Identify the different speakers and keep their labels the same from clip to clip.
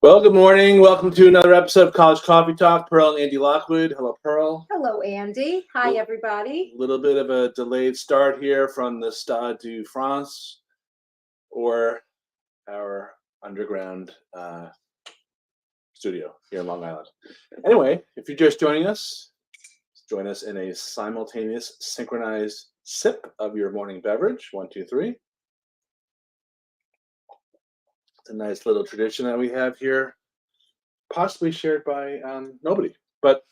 Speaker 1: Well, good morning. Welcome to another episode of College Coffee Talk. Pearl and Andy Lockwood. Hello, Pearl.
Speaker 2: Hello, Andy. Hi, everybody.
Speaker 1: A little bit of a delayed start here from the Stade de France, or our underground studio here in Long Island. Anyway, if you're just joining us, join us in a simultaneous synchronized sip of your morning beverage. 1, 2, 3. It's a nice little tradition that we have here, possibly shared by nobody, but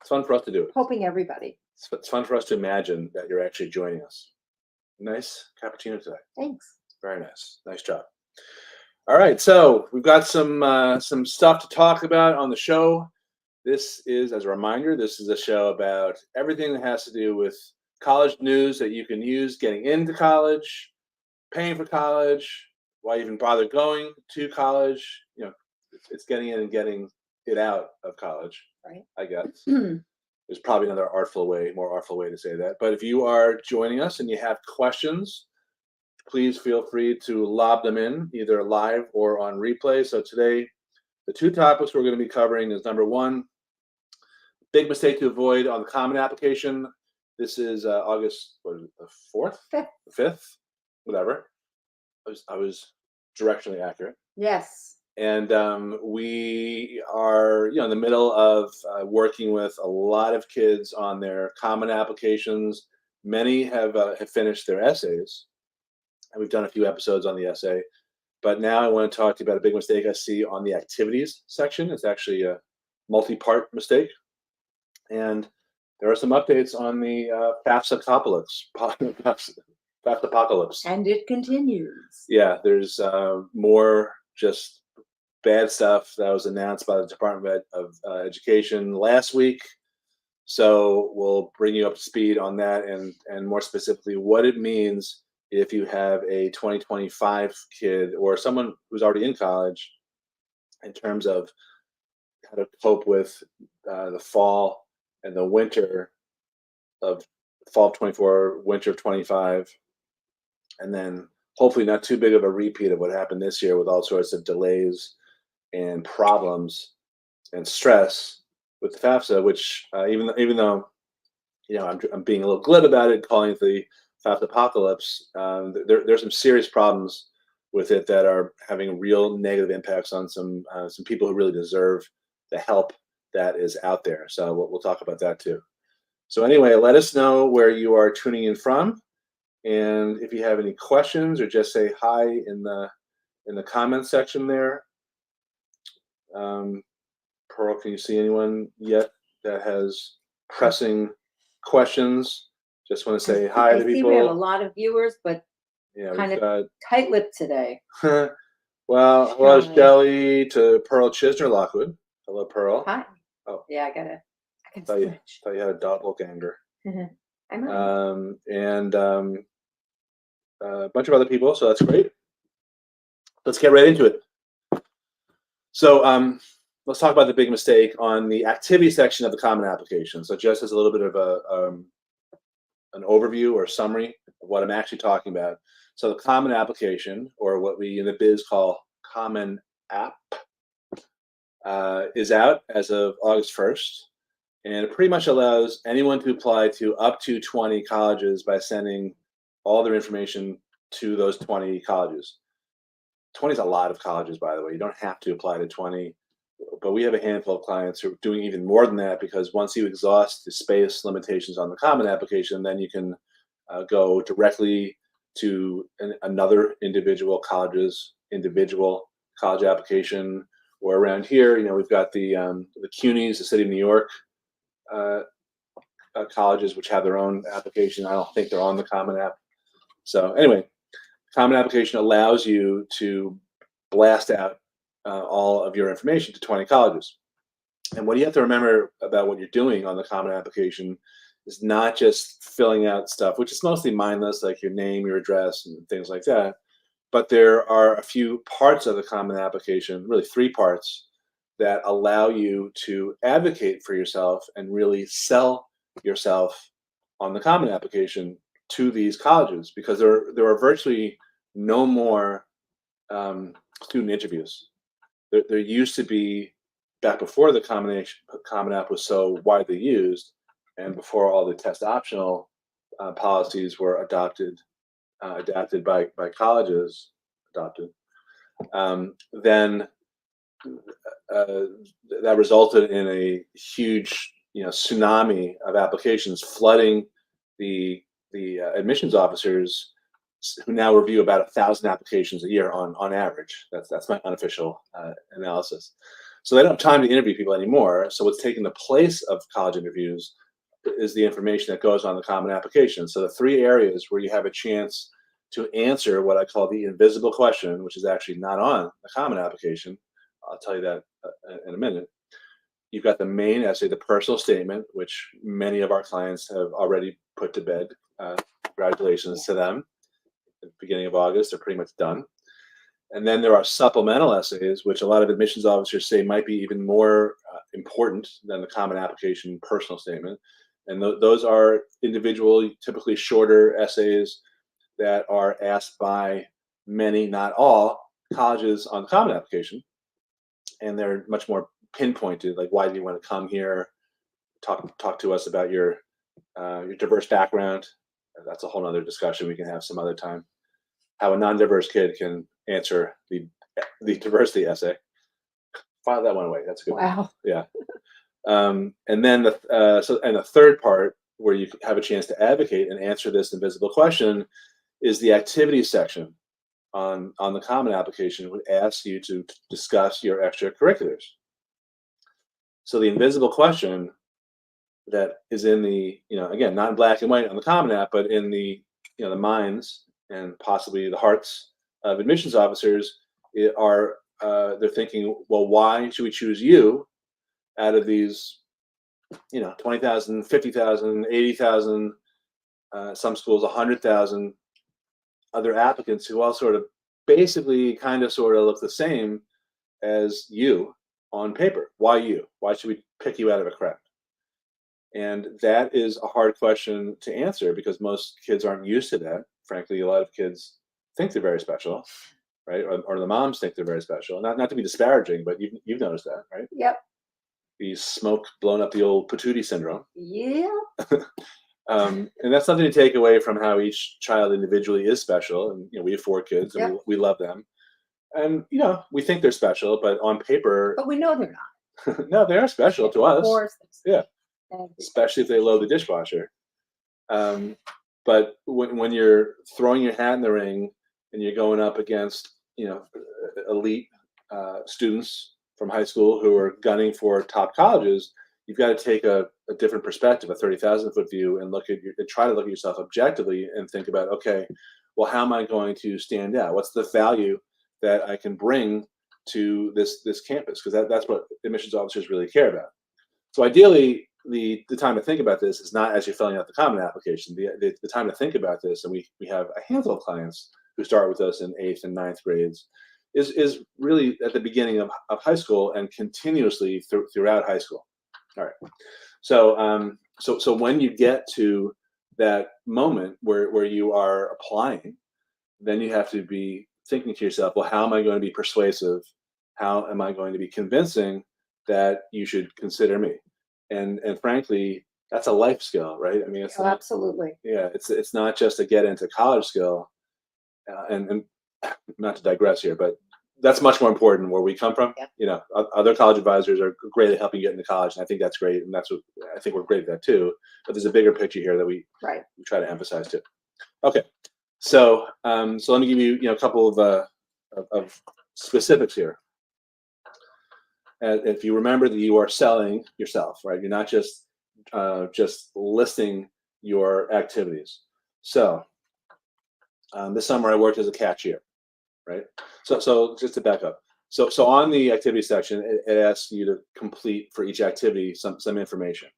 Speaker 1: it's fun for us to do it.
Speaker 2: Hoping everybody.
Speaker 1: It's fun for us to imagine that you're actually joining us. Nice cappuccino today.
Speaker 2: Thanks.
Speaker 1: Very nice. Nice job. All right, so we've got some stuff to talk about on the show. This is, as a reminder, this is a show about everything that has to do with college news that you can use getting into college, paying for college, why even bother going to college. You know, it's getting in and getting it out of college,
Speaker 2: right?
Speaker 1: I guess. There's probably another more artful way to say that. But if you are joining us and you have questions, please feel free to lob them in, either live or on replay. So today, the two topics we're going to be covering is number one, big mistake to avoid on the Common Application. This is August, what is it, the 4th?
Speaker 2: 5th.
Speaker 1: The 5th? Whatever. I was directionally accurate.
Speaker 2: Yes.
Speaker 1: And we are, in the middle of working with a lot of kids on their Common Applications. Many have finished their essays, and we've done a few episodes on the essay. But now I want to talk to you about a big mistake I see on the activities section. It's actually a multi-part mistake, and there are some updates on the FAFSA apocalypse.
Speaker 2: And it continues.
Speaker 1: Yeah, there's more just bad stuff that was announced by the Department of Education last week. So we'll bring you up to speed on that, and more specifically what it means if you have a 2025 kid or someone who's already in college in terms of how to cope with the fall and the winter of fall of 24, winter of 25, and then hopefully not too big of a repeat of what happened this year with all sorts of delays and problems and stress with the FAFSA, which even though I'm being a little glib about it, calling it the FAFSA apocalypse, there's some serious problems with it that are having real negative impacts on some people who really deserve the help that is out there. So we'll talk about that too. So anyway, let us know where you are tuning in from, and if you have any questions, or just say hi in the comment section there. Pearl, can you see anyone yet that has pressing questions? Just want to say hi to people.
Speaker 2: We have a lot of viewers, but
Speaker 1: yeah,
Speaker 2: kind of tight-lipped today.
Speaker 1: Well, hello, Shelley, to Pearl Chisner Lockwood. Hello, Pearl.
Speaker 2: Hi.
Speaker 1: Oh,
Speaker 2: yeah, I
Speaker 1: thought you had a doppelganger.
Speaker 2: I know.
Speaker 1: And a bunch of other people, so that's great. Let's get right into it. So let's talk about the big mistake on the activity section of the Common Application. So just as a little bit of an overview or summary of what I'm actually talking about. So the Common Application, or what we in the biz call Common App, is out as of August 1st. And it pretty much allows anyone to apply to up to 20 colleges by sending all their information to those 20 colleges. 20 is a lot of colleges, by the way. You don't have to apply to 20, but we have a handful of clients who are doing even more than that, because once you exhaust the space limitations on the Common Application, then you can go directly to another individual college application. Or around here, we've got the CUNYs, the City of New York colleges, which have their own application. I don't think they're on the Common App. So anyway, Common Application allows you to blast out all of your information to 20 colleges. And what you have to remember about what you're doing on the Common Application is not just filling out stuff, which is mostly mindless, like your name, your address, and things like that. But there are a few parts of the Common Application, really 3 parts, that allow you to advocate for yourself and really sell yourself on the Common Application to these colleges, because there are virtually no more student interviews. there used to be, back before the Common App was so widely used, and before all the test optional policies were adapted by colleges, adopted, then uh, that resulted in a huge, tsunami of applications flooding the admissions officers, who now review about 1,000 applications a year on average. That's my unofficial analysis. So they don't have time to interview people anymore. So what's taking the place of college interviews is the information that goes on the Common Application. So the three areas where you have a chance to answer what I call the invisible question, which is actually not on the Common Application. I'll tell you that in a minute. You've got the main essay, the personal statement, which many of our clients have already put to bed. Congratulations to them. At the beginning of August, they're pretty much done. And then there are supplemental essays, which a lot of admissions officers say might be even more important than the Common Application personal statement. And those are individual, typically shorter essays that are asked by many, not all, colleges on the Common Application. And they're much more pinpointed, like, why do you want to come here? Talk to us about your diverse background. That's a whole other discussion we can have some other time. How a non-diverse kid can answer the diversity essay. File that one away. That's a good
Speaker 2: Wow.
Speaker 1: one. Yeah. And then the third part, where you have a chance to advocate and answer this invisible question, is the activity section on the Common Application, would ask you to discuss your extracurriculars. So the invisible question that is in the, again, not in black and white on the Common App, but in the, the minds and possibly the hearts of admissions officers are, they're thinking, well, why should we choose you out of these, 20,000, 50,000, 80,000, some schools 100,000 other applicants who all sort of basically kind of sort of look the same as you on paper? Why you? Why should we pick you out of a crowd? And that is a hard question to answer, because most kids aren't used to that. Frankly, a lot of kids think they're very special, right? Or the moms think they're very special. Not to be disparaging, but you've noticed that, right?
Speaker 2: Yep.
Speaker 1: The smoke blowing up the old patootie syndrome.
Speaker 2: Yeah.
Speaker 1: And that's something to take away from how each child individually is special. And we have 4 kids, and
Speaker 2: Yep.
Speaker 1: we love them. And we think they're special, but on paper,
Speaker 2: But we know they're not.
Speaker 1: no, they are special to us.
Speaker 2: Of course.
Speaker 1: Yeah. Especially if they load the dishwasher. But when you're throwing your hat in the ring and you're going up against elite students from high school who are gunning for top colleges, you've got to take a different perspective, a 30,000-foot view, and try to look at yourself objectively and think about, okay, well, how am I going to stand out? What's the value that I can bring to this campus? Because that's what admissions officers really care about. So ideally, the time to think about this is not as you're filling out the Common Application. The time to think about this, and we have a handful of clients who start with us in 8th and 9th grades, is really at the beginning of high school and continuously throughout high school. All right. So when you get to that moment where you are applying, then you have to be thinking to yourself, well, how am I going to be persuasive? How am I going to be convincing that you should consider me? And frankly, that's a life skill, right? I mean, it's not,
Speaker 2: absolutely.
Speaker 1: yeah, it's not just a get into college skill. And not to digress here, but that's much more important where we come from.
Speaker 2: Yeah.
Speaker 1: Other college advisors are great at helping you get into college, and I think that's great, and that's what I think we're great at that too. But there's a bigger picture here that we try to emphasize too. Okay, so let me give you a couple of specifics here. If you remember that you are selling yourself, right? You're not just listing your activities. So this summer I worked as a cashier, right? So just to back up. So on the activity section, it asks you to complete for each activity some information.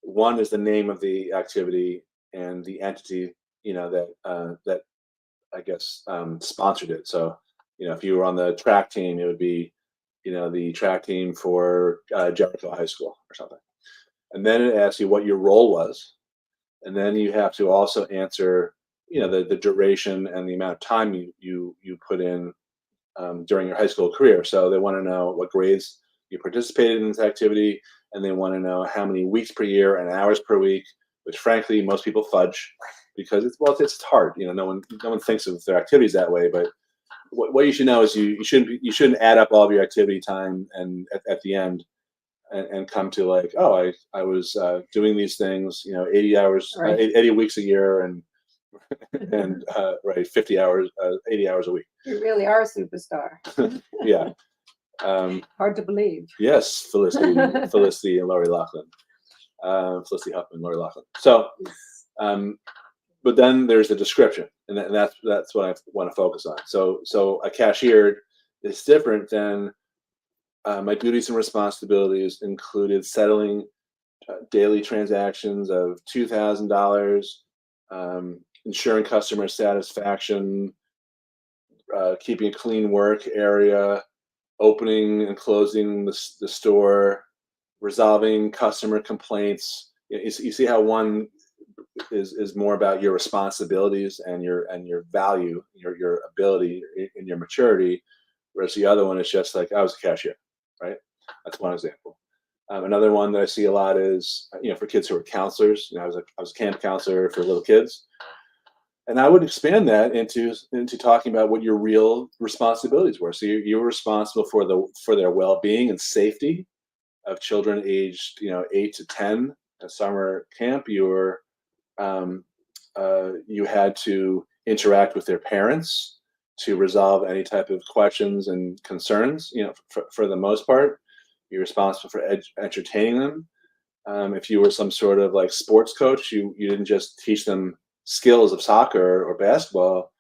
Speaker 1: One is the name of the activity and the entity, that I guess sponsored it. So if you were on the track team, it would be the track team for Jericho High School or something. And then it asks you what your role was. And then you have to also answer, the duration and the amount of time you put in during your high school career. So they want to know what grades you participated in this activity, and they want to know how many weeks per year and hours per week, which frankly most people fudge because it's hard. No one thinks of their activities that way. But what you should know is you shouldn't add up all of your activity time and at the end and come to like, oh, I was doing these things 80 hours,
Speaker 2: Right.
Speaker 1: 80 weeks a year, and 50 hours, 80 hours a week.
Speaker 2: You really are a superstar.
Speaker 1: Yeah.
Speaker 2: Hard to believe.
Speaker 1: Yes, Felicity and Lori Loughlin. Felicity Huffman, Lori Loughlin. So, but then there's the description, and that's what I want to focus on. So a cashier is different than my duties and responsibilities included settling daily transactions of $2,000, ensuring customer satisfaction, keeping a clean work area, opening and closing the store, resolving customer complaints. You see how one is more about your responsibilities and your value, your ability and your maturity, whereas the other one is just like, I was a cashier, right? That's one example. Another one that I see a lot is for kids who are counselors. I was a camp counselor for little kids. And I would expand that into talking about what your real responsibilities were. So you were responsible for their well-being and safety of children aged 8 to 10 at summer camp. You had to interact with their parents to resolve any type of questions and concerns. For the most part, you're responsible for entertaining them. If you were some sort of like sports coach, you didn't just teach them skills of soccer or basketball.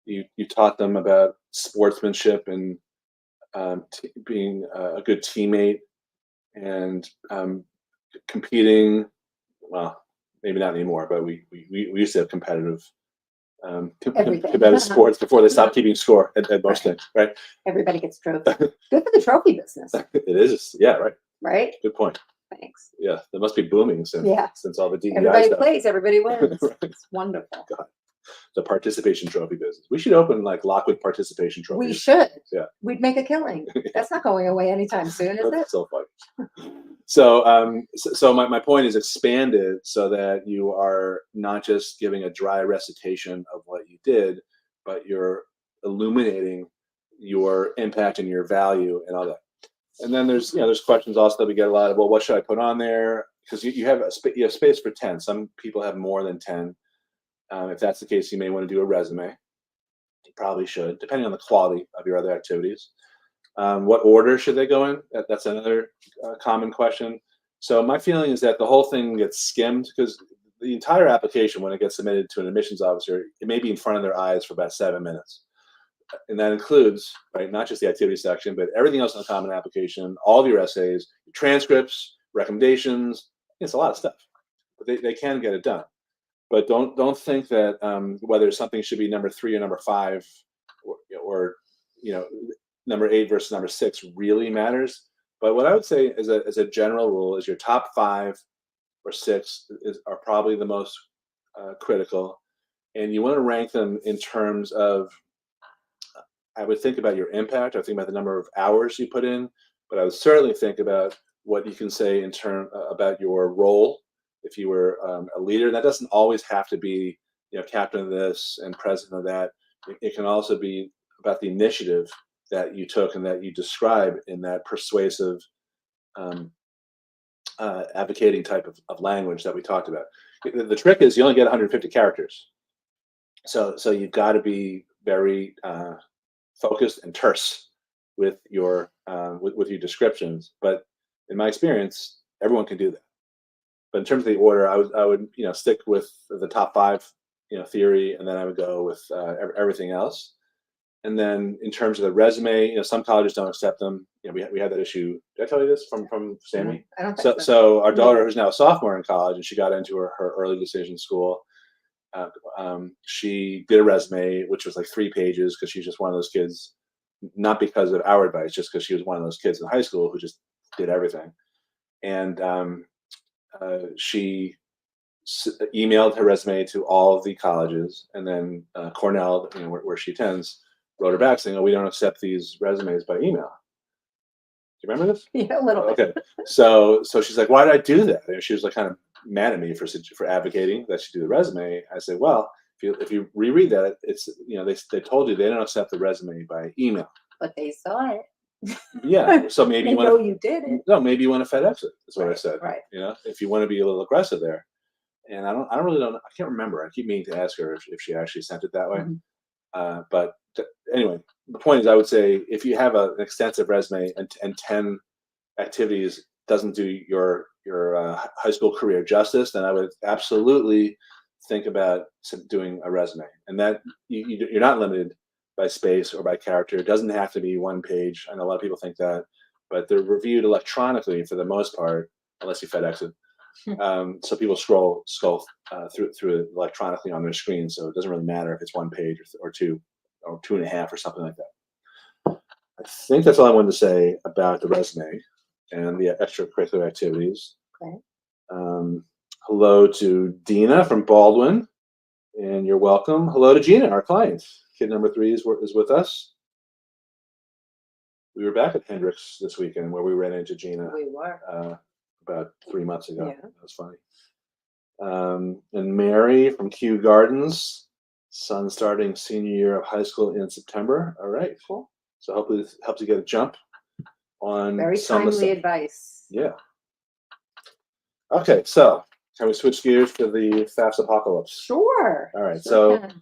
Speaker 1: You taught them about sportsmanship and being a good teammate and competing. Well, maybe not anymore, but we used to have competitive sports before they stopped keeping score at most things, right?
Speaker 2: Everybody gets trophies. Good for the trophy business.
Speaker 1: It is, yeah, right.
Speaker 2: Right?
Speaker 1: Good point.
Speaker 2: Thanks.
Speaker 1: Yeah, they must be booming since all the DEI
Speaker 2: everybody
Speaker 1: stuff.
Speaker 2: plays, everybody wins.
Speaker 1: Right.
Speaker 2: It's wonderful.
Speaker 1: God. The participation trophy business. We should open like Lockwood participation trophies.
Speaker 2: We should.
Speaker 1: Yeah.
Speaker 2: We'd make a killing. That's not going away anytime soon, is
Speaker 1: That's
Speaker 2: it?
Speaker 1: so funny. So my point is expand it so that you are not just giving a dry recitation of what you did, but you're illuminating your impact and your value and all that. And then there's questions also that we get a lot of. Well, what should I put on there? Because you have space for 10. Some people have more than 10. If that's the case, you may want to do a resume. You probably should, depending on the quality of your other activities. What order should they go in? That's another common question. So my feeling is that the whole thing gets skimmed because the entire application, when it gets submitted to an admissions officer, it may be in front of their eyes for about 7 minutes. And that includes, right, not just the activity section, but everything else in the common application, all of your essays, your transcripts, recommendations. It's a lot of stuff, but they can get it done. But don't think that whether something should be number 3 or number 5, or number 8 versus number 6 really matters. But what I would say as a general rule is your top 5 or 6 are probably the most critical, and you want to rank them in terms of. I would think about your impact. I think about the number of hours you put in, but I would certainly think about what you can say in term about your role. If you were a leader, that doesn't always have to be, captain of this and president of that. It can also be about the initiative that you took and that you describe in that persuasive, advocating type of language that we talked about. The trick is you only get 150 characters, so you've got to be very focused and terse with your descriptions. But in my experience, everyone can do that. But in terms of the order, I would stick with the top 5, theory, and then I would go with everything else. And then in terms of the resume, some colleges don't accept them. We had that issue. Did I tell you this from Sammy?
Speaker 2: I don't think
Speaker 1: So our daughter, who's now a sophomore in college, and she got into her early decision school. She did a resume, which was like 3 pages because she's just one of those kids, not because of our advice, just because she was one of those kids in high school who just did everything. And she emailed her resume to all of the colleges, and then Cornell, where she attends, wrote her back saying, "Oh, we don't accept these resumes by email." Do you remember this?
Speaker 2: Yeah, a little bit.
Speaker 1: Okay. So she's like, "Why did I do that?" And she was like kind of mad at me for advocating that she do the resume. I said, "Well, if you reread that, it's they told you they don't accept the resume by email."
Speaker 2: But they saw it.
Speaker 1: Yeah. So maybe
Speaker 2: They
Speaker 1: you want
Speaker 2: know
Speaker 1: to
Speaker 2: you did it.
Speaker 1: no, maybe you want to FedEx it. That's what I
Speaker 2: Right,
Speaker 1: said.
Speaker 2: right.
Speaker 1: If you want to be a little aggressive there. And I don't really know. I can't remember. I keep meaning to ask her if she actually sent it that way.
Speaker 2: Mhm.
Speaker 1: Anyway, the point is, I would say if you have an extensive resume and 10 activities doesn't do your high school career justice, then I would absolutely think about doing a resume. And that you're not limited by space or by character. It doesn't have to be one page. I know a lot of people think that, but they're reviewed electronically for the most part, unless you FedEx it. So people scroll through it electronically on their screen, so it doesn't really matter if it's one page or two or 2.5 or something like that. I think that's all I wanted to say about the resume and the extracurricular activities.
Speaker 2: Okay.
Speaker 1: Hello to Dina from Baldwin, and you're welcome. Hello to Gina, our client. Kid number 3 is with us. We were back at Hendrix this weekend where we ran into Gina.
Speaker 2: We were.
Speaker 1: About 3 months ago.
Speaker 2: Yeah.
Speaker 1: That was funny. And Mary from Kew Gardens, son starting senior year of high school in September. All right.
Speaker 2: Cool.
Speaker 1: So hopefully this helps you get a jump on
Speaker 2: Very
Speaker 1: some of the
Speaker 2: timely
Speaker 1: stuff.
Speaker 2: advice.
Speaker 1: Yeah. Okay, so can we switch gears to the FAFSA apocalypse?
Speaker 2: Sure.
Speaker 1: All right.
Speaker 2: Sure
Speaker 1: So
Speaker 2: can.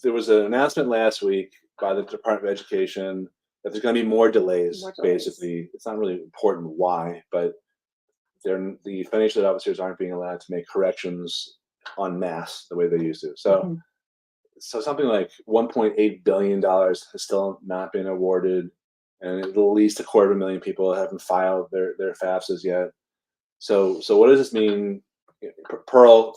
Speaker 1: there was an announcement last week by the Department of Education that there's going to be more delays. Basically, it's not really important why, but the financial aid officers aren't being allowed to make corrections en masse the way they used to. So, so something like $1.8 billion has still not been awarded, and at least 250,000 people haven't filed their FAFSAs yet. So what does this mean? Pearl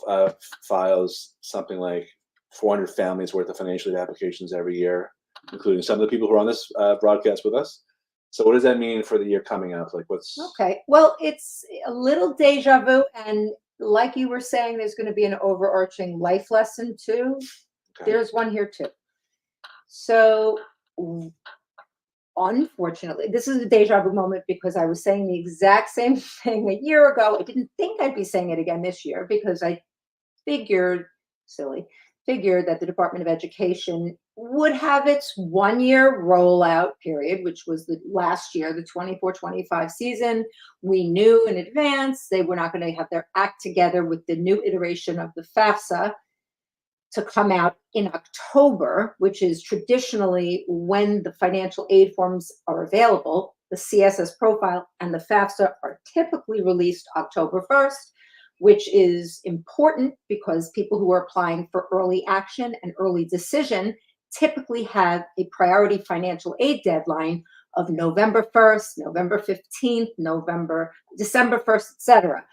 Speaker 1: files something like 400 families worth of financial aid applications every year, including some of the people who are on this broadcast with us. So what does that mean for the year coming up? Like what's
Speaker 2: Okay. Well, it's a little deja vu, and like you were saying, there's going to be an overarching life lesson too.
Speaker 1: Okay.
Speaker 2: There's one here too. So unfortunately, this is a deja vu moment because I was saying the exact same thing a year ago. I didn't think I'd be saying it again this year because I figured that the Department of Education would have its 1-year rollout period, which was the last year, the 24-25 season. We knew in advance they were not going to have their act together with the new iteration of the FAFSA to come out in October, which is traditionally when the financial aid forms are available. The CSS profile and the FAFSA are typically released October 1st, which is important because people who are applying for early action and early decision typically have a priority financial aid deadline of November 1st, November 15th, December 1st, etc.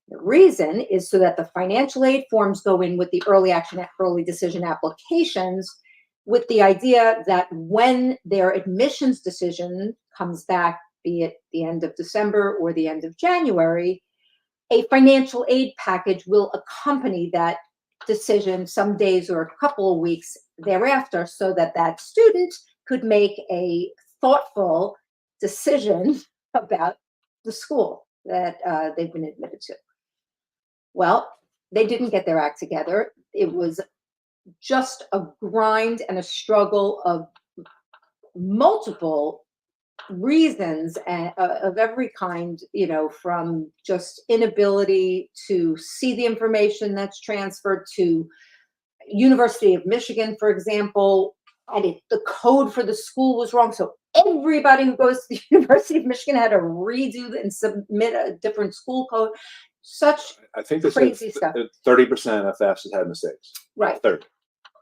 Speaker 2: The reason is so that the financial aid forms go in with the early action and early decision applications with the idea that when their admissions decision comes back, be it the end of December or the end of January, a financial aid package will accompany that decision some days or a couple of weeks thereafter so that that student could make a thoughtful decision about the school that they've been admitted to. Well, they didn't get their act together. It was just a grind and a struggle of multiple reasons of every kind, from just inability to see the information that's transferred to University of Michigan, for example, the code for the school was wrong. So everybody who goes to the University of Michigan had to redo and submit a different school code. Such
Speaker 1: I think they
Speaker 2: crazy
Speaker 1: said
Speaker 2: stuff.
Speaker 1: 30% of FAFSAs had mistakes.
Speaker 2: Right.
Speaker 1: 30.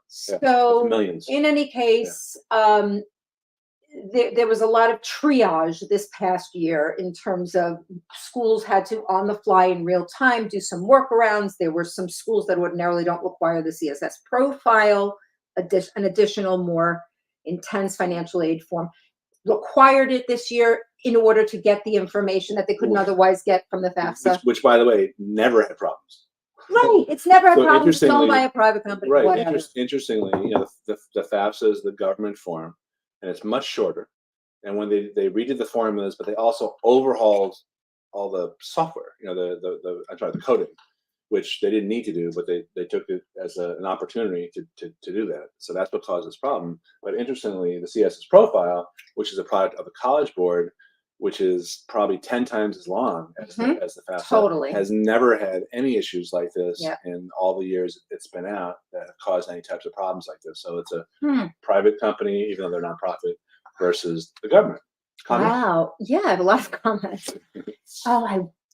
Speaker 2: So
Speaker 1: millions.
Speaker 2: in any case, there was a lot of triage this past year in terms of schools had to, on the fly in real time, do some workarounds. There were some schools that ordinarily don't require the CSS profile, an additional, more intense financial aid form, required it this year in order to get the information that they couldn't otherwise get from the FAFSA.
Speaker 1: Which by the way, never had problems.
Speaker 2: Right. It's never a
Speaker 1: So
Speaker 2: problem. It's owned
Speaker 1: interestingly-
Speaker 2: by a private company.
Speaker 1: Right.
Speaker 2: Whatever.
Speaker 1: Interestingly, the FAFSA is the government form, and it's much shorter. And when they redid the formulas, but they also overhauled all the software. The coding, which they didn't need to do, but they took it as an opportunity to do that. So that's what caused this problem. But interestingly, the CSS profile, which is a product of the College Board, which is probably 10 times as long as the FAFSA,
Speaker 2: Totally.
Speaker 1: has never had any issues like this
Speaker 2: Yeah.
Speaker 1: in all the years it's been out that have caused any types of problems like this. So it's a private company, even though they're nonprofit, versus the government. Comments?
Speaker 2: Wow. Yeah, I have a lot of comments.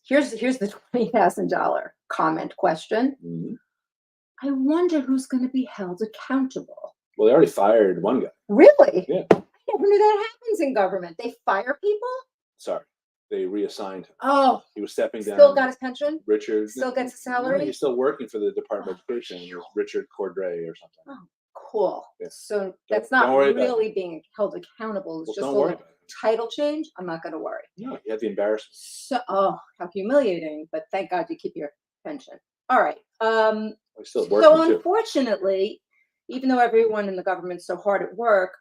Speaker 2: Here's the $20,000 comment question.
Speaker 1: Mm-hmm.
Speaker 2: I wonder who's going to be held accountable.
Speaker 1: Well, they already fired one guy.
Speaker 2: Really?
Speaker 1: Yeah.
Speaker 2: I never knew that happens in government. They fire people?
Speaker 1: Sorry, they reassigned him.
Speaker 2: Oh,
Speaker 1: He was stepping down.
Speaker 2: still got his pension?
Speaker 1: Richard
Speaker 2: Still gets a
Speaker 1: No,
Speaker 2: salary?
Speaker 1: he's still working for the Department of Education. It was Richard Cordray or something.
Speaker 2: Oh, cool.
Speaker 1: Yeah.
Speaker 2: So that's
Speaker 1: Don't
Speaker 2: not
Speaker 1: worry about
Speaker 2: really being held accountable. It's
Speaker 1: Well,
Speaker 2: just a
Speaker 1: don't worry
Speaker 2: little
Speaker 1: about it.
Speaker 2: title change. I'm not going to worry.
Speaker 1: No, you had the embarrassment.
Speaker 2: So, how humiliating, but thank God you keep your pension. All right.
Speaker 1: He's still
Speaker 2: So
Speaker 1: working too.
Speaker 2: unfortunately, even though everyone in the government's so hard at work,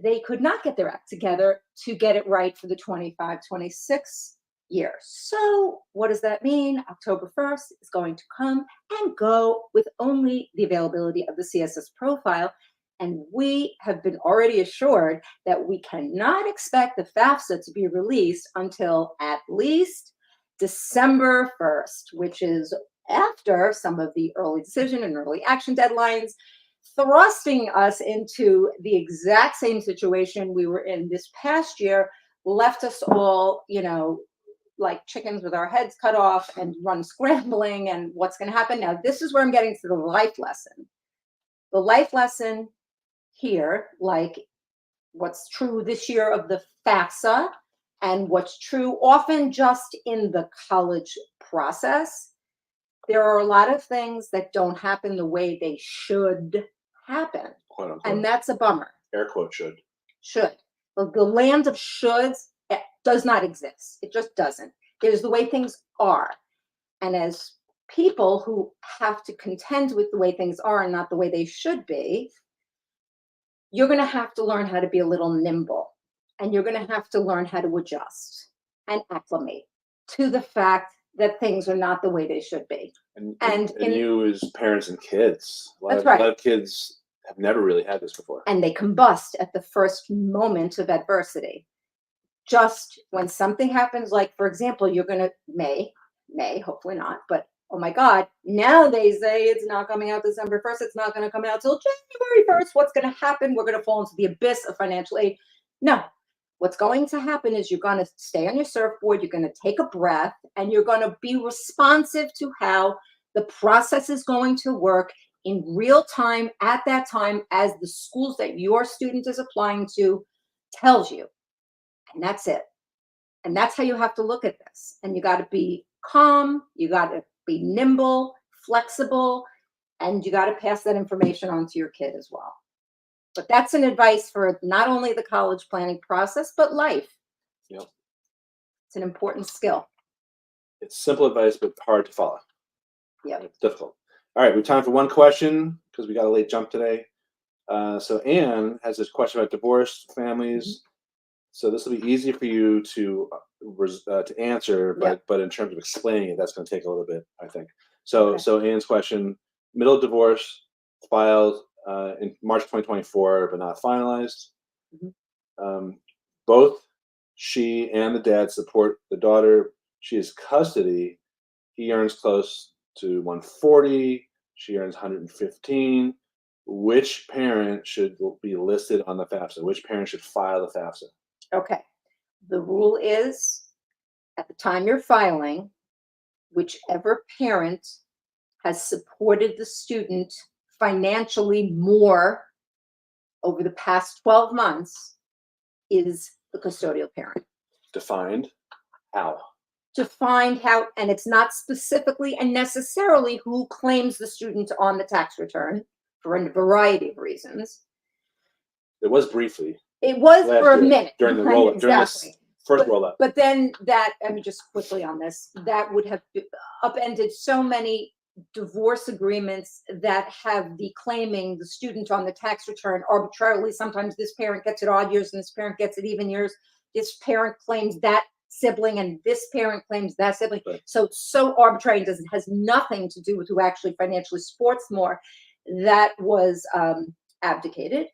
Speaker 2: they could not get their act together to get it right for the 25-26 year. So what does that mean? October 1st is going to come and go with only the availability of the CSS profile. And we have been already assured that we cannot expect the FAFSA to be released until at least December 1st, which is after some of the early decision and early action deadlines, thrusting us into the exact same situation we were in this past year, left us all, like chickens with our heads cut off and run scrambling and what's going to happen. Now, this is where I'm getting to the life lesson. The life lesson here, like what's true this year of the FAFSA and what's true often just in the college process, there are a lot of things that don't happen the way they should happen.
Speaker 1: Quote unquote.
Speaker 2: And that's a bummer.
Speaker 1: Air quote should.
Speaker 2: Should. Well, the land of shoulds does not exist. It just doesn't. It is the way things are. And as people who have to contend with the way things are and not the way they should be, you're going to have to learn how to be a little nimble. And you're going to have to learn how to adjust and acclimate to the fact that things are not the way they should be.
Speaker 1: And you as parents and kids,
Speaker 2: That's right.
Speaker 1: A lot of kids have never really had this before.
Speaker 2: And they combust at the first moment of adversity. Just when something happens, like, for example, you're going to, may, hopefully not, but oh my God, now they say it's not coming out December 1st. It's not going to come out till January 1st. What's going to happen? We're going to fall into the abyss of financial aid. No. What's going to happen is you're going to stay on your surfboard, you're going to take a breath, and you're going to be responsive to how the process is going to work in real time at that time as the schools that your student is applying to tells you. And that's it. And that's how you have to look at this. And you got to be calm, you got to be nimble, flexible, and you got to pass that information on to your kid as well. But that's an advice for not only the college planning process, but life.
Speaker 1: Yep.
Speaker 2: It's an important skill.
Speaker 1: It's simple advice, but hard to follow.
Speaker 2: Yep.
Speaker 1: It's difficult. All right, we have time for one question because we got a late jump today. So Anne has this question about divorced families. Mm-hmm. So this will be easy for you to answer, but in terms of explaining it, that's going to take a little bit, I think. So Anne's question: middle divorce filed in March 2024, but not finalized. Mm-hmm. Both she and the dad support the daughter. She has custody. He earns close to 140. She earns 115. Which parent should be listed on the FAFSA? Which parent should file the FAFSA?
Speaker 2: Okay. The rule is, at the time you're filing, whichever parent has supported the student financially more over the past 12 months is the custodial parent.
Speaker 1: Defined how?
Speaker 2: Defined how, and it's not specifically and necessarily who claims the student on the tax return for a variety of reasons.
Speaker 1: It was briefly.
Speaker 2: It was for a minute.
Speaker 1: During the roll-up.
Speaker 2: Exactly.
Speaker 1: First world up.
Speaker 2: But then that, I mean, just quickly on this, that would have upended so many divorce agreements that have the claiming the student on the tax return arbitrarily. Sometimes this parent gets it odd years and this parent gets it even years. This parent claims that sibling and this parent claims that sibling.
Speaker 1: Right.
Speaker 2: So it's so arbitrary and has nothing to do with who actually financially supports more. That was abdicated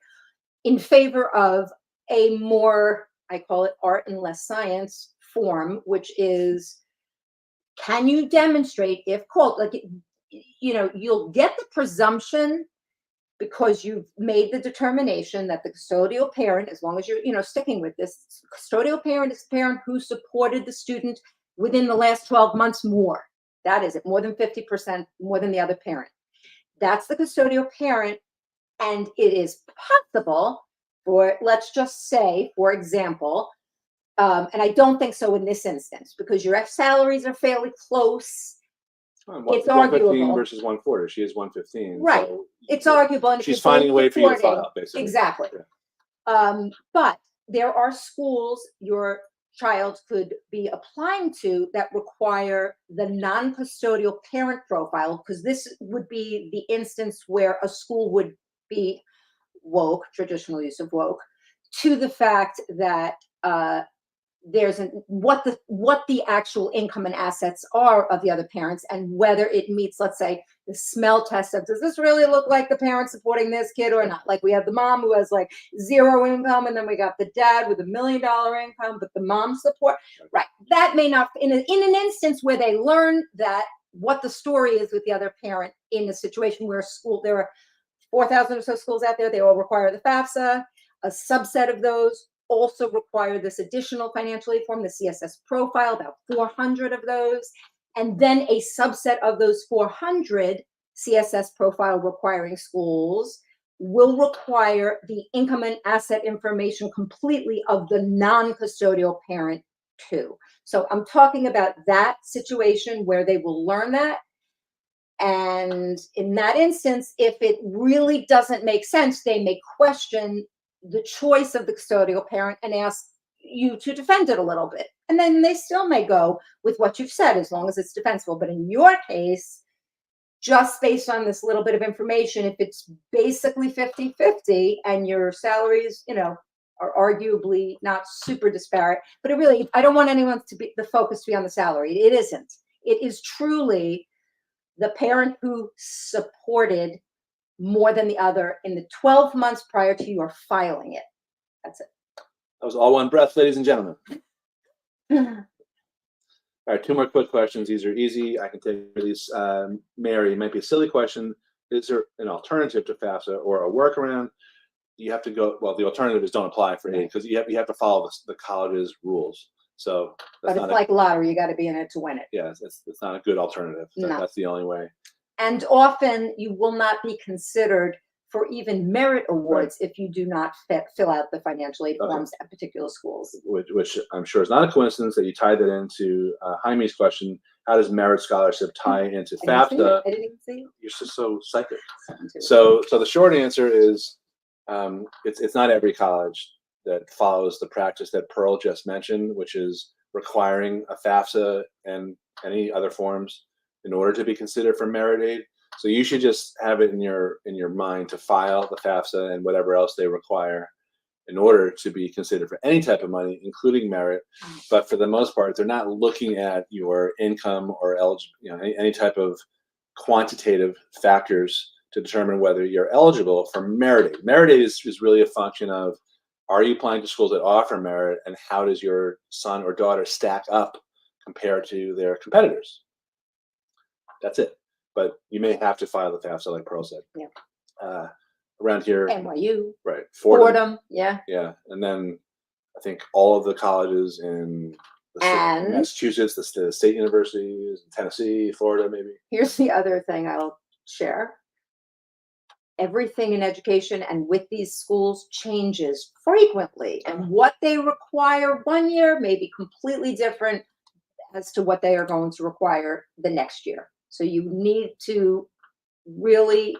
Speaker 2: in favor of a more, I call it art and less science form, which is, can you demonstrate if called, like, you know, you'll get the presumption because you've made the determination that the custodial parent, as long as you're, you know, sticking with this, custodial parent is the parent who supported the student within the last 12 months more. That is it, more than 50% more than the other parent. That's the custodial parent. And it is possible for, let's just say, for example, and I don't think so in this instance, because your salaries are fairly close. It's
Speaker 1: 115
Speaker 2: arguable
Speaker 1: versus 140. She is 115.
Speaker 2: Right.
Speaker 1: So
Speaker 2: It's arguable. And if
Speaker 1: she's
Speaker 2: you're
Speaker 1: finding a way for you to
Speaker 2: reporting-
Speaker 1: file, basically.
Speaker 2: Exactly.
Speaker 1: Yeah.
Speaker 2: But there are schools your child could be applying to that require the non-custodial parent profile, because this would be the instance where a school would be woke, traditional use of woke, to the fact that there's what the actual income and assets are of the other parents, and whether it meets, let's say, the smell test of, does this really look like the parent supporting this kid or not? Like, we have the mom who has like 0 income, and then we got the dad with $1 million income, but the mom support, right? That may not, in an instance where they learn that what the story is with the other parent, in a situation where school, there are 4,000 or so schools out there, they all require the FAFSA. A subset of those also require this additional financial aid form, the CSS profile, about 400 of those. And then a subset of those 400 CSS profile requiring schools will require the income and asset information completely of the non-custodial parent too. So I'm talking about that situation where they will learn that. And in that instance, if it really doesn't make sense, they may question the choice of the custodial parent and ask you to defend it a little bit. And then they still may go with what you've said, as long as it's defensible. But in your case, just based on this little bit of information, if it's basically 50-50 and your salaries, you know, are arguably not super disparate, but it really, I don't want anyone to be the focus to be on the salary. It isn't. It is truly the parent who supported more than the other in the 12 months prior to your filing it. That's it.
Speaker 1: That was all one breath, ladies and gentlemen. All right, 2 more quick questions. These are easy. I can take these. Mary, it might be a silly question. Is there an alternative to FAFSA or a workaround? You have to go, well, the alternative is don't apply for aid, because you have to follow the college's rules. So
Speaker 2: but it's like lottery, you got to be in it to win it.
Speaker 1: Yeah, it's not a good alternative.
Speaker 2: No.
Speaker 1: That's the only way.
Speaker 2: And often you will not be considered for even merit awards if you do not fill out the financial aid forms at particular schools.
Speaker 1: Which I'm sure is not a coincidence that you tied that into Jaime's question. How does merit scholarship tie into FAFSA?
Speaker 2: I didn't even see it.
Speaker 1: You're just so psychic. So the short answer is it's not every college that follows the practice that Pearl just mentioned, which is requiring a FAFSA and any other forms in order to be considered for merit aid. So you should just have it in your mind to file the FAFSA and whatever else they require in order to be considered for any type of money, including merit. But for the most part, they're not looking at your income or any type of quantitative factors to determine whether you're eligible for merit aid. Merit aid is really a function of, are you applying to schools that offer merit, and how does your son or daughter stack up compared to their competitors? That's it. But you may have to file the FAFSA, like Pearl said.
Speaker 2: Yeah.
Speaker 1: Around here,
Speaker 2: NYU.
Speaker 1: right?
Speaker 2: Fordham. Yeah.
Speaker 1: Yeah, and then I think all of the colleges in Massachusetts, the state universities, Tennessee, Florida, maybe.
Speaker 2: Here's the other thing I'll share. Everything in education and with these schools changes frequently, and what they require one year may be completely different as to what they are going to require the next year. So you need to really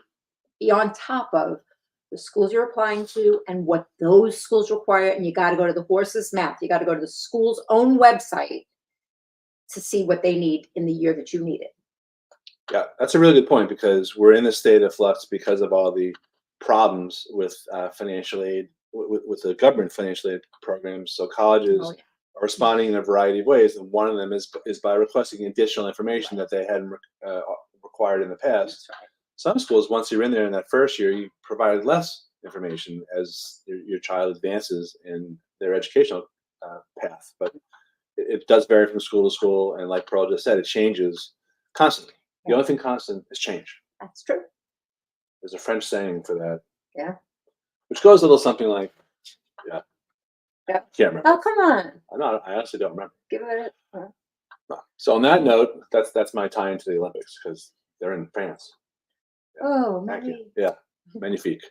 Speaker 2: be on top of the schools you're applying to and what those schools require. And you got to go to the horse's mouth. You got to go to the school's own website to see what they need in the year that you need it.
Speaker 1: Yeah, that's a really good point, because we're in a state of flux because of all the problems with financial aid, with the government financial aid programs. So colleges
Speaker 2: Oh, yeah.
Speaker 1: are responding in a variety of ways, and one of them is by requesting additional information that they hadn't required in the past.
Speaker 2: That's right.
Speaker 1: Some schools, once you're in there in that first year, you provided less information as your child advances in their educational path. But it does vary from school to school, and like Pearl just said, it changes constantly. The only thing constant is change.
Speaker 2: That's true.
Speaker 1: There's a French saying for that.
Speaker 2: Yeah.
Speaker 1: Which goes a little something like, yeah.
Speaker 2: Yeah.
Speaker 1: Can't remember.
Speaker 2: Oh, come on.
Speaker 1: I honestly don't remember.
Speaker 2: Give it
Speaker 1: No. So on that note, that's my tie into the Olympics, because they're in France.
Speaker 2: Oh,
Speaker 1: Thank you.
Speaker 2: maybe.
Speaker 1: Yeah, magnifique.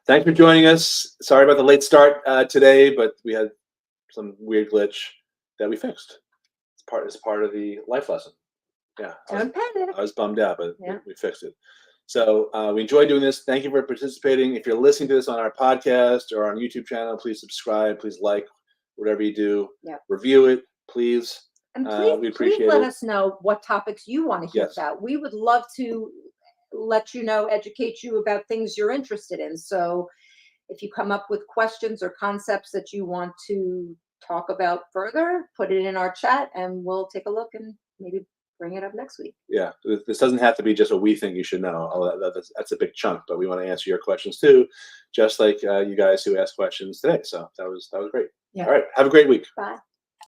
Speaker 1: Thanks for joining us. Sorry about the late start today, but we had some weird glitch that we fixed. It's part of the life lesson. Yeah,
Speaker 2: Don't panic.
Speaker 1: I was bummed out, but
Speaker 2: Yeah.
Speaker 1: we fixed it. So we enjoy doing this. Thank you for participating. If you're listening to this on our podcast or on YouTube channel, please subscribe. Please like whatever you do.
Speaker 2: Yeah.
Speaker 1: Review it, please.
Speaker 2: And
Speaker 1: we
Speaker 2: please
Speaker 1: appreciate
Speaker 2: let
Speaker 1: it.
Speaker 2: us know what topics you want to hear
Speaker 1: Yes.
Speaker 2: about. We would love to let you know, educate you about things you're interested in. So if you come up with questions or concepts that you want to talk about further, put it in our chat and we'll take a look and maybe bring it up next week.
Speaker 1: Yeah, this doesn't have to be just what we think you should know. That's a big chunk, but we want to answer your questions too, just like you guys who asked questions today. So that was great.
Speaker 2: Yeah.
Speaker 1: All right, have a great week.
Speaker 2: Bye.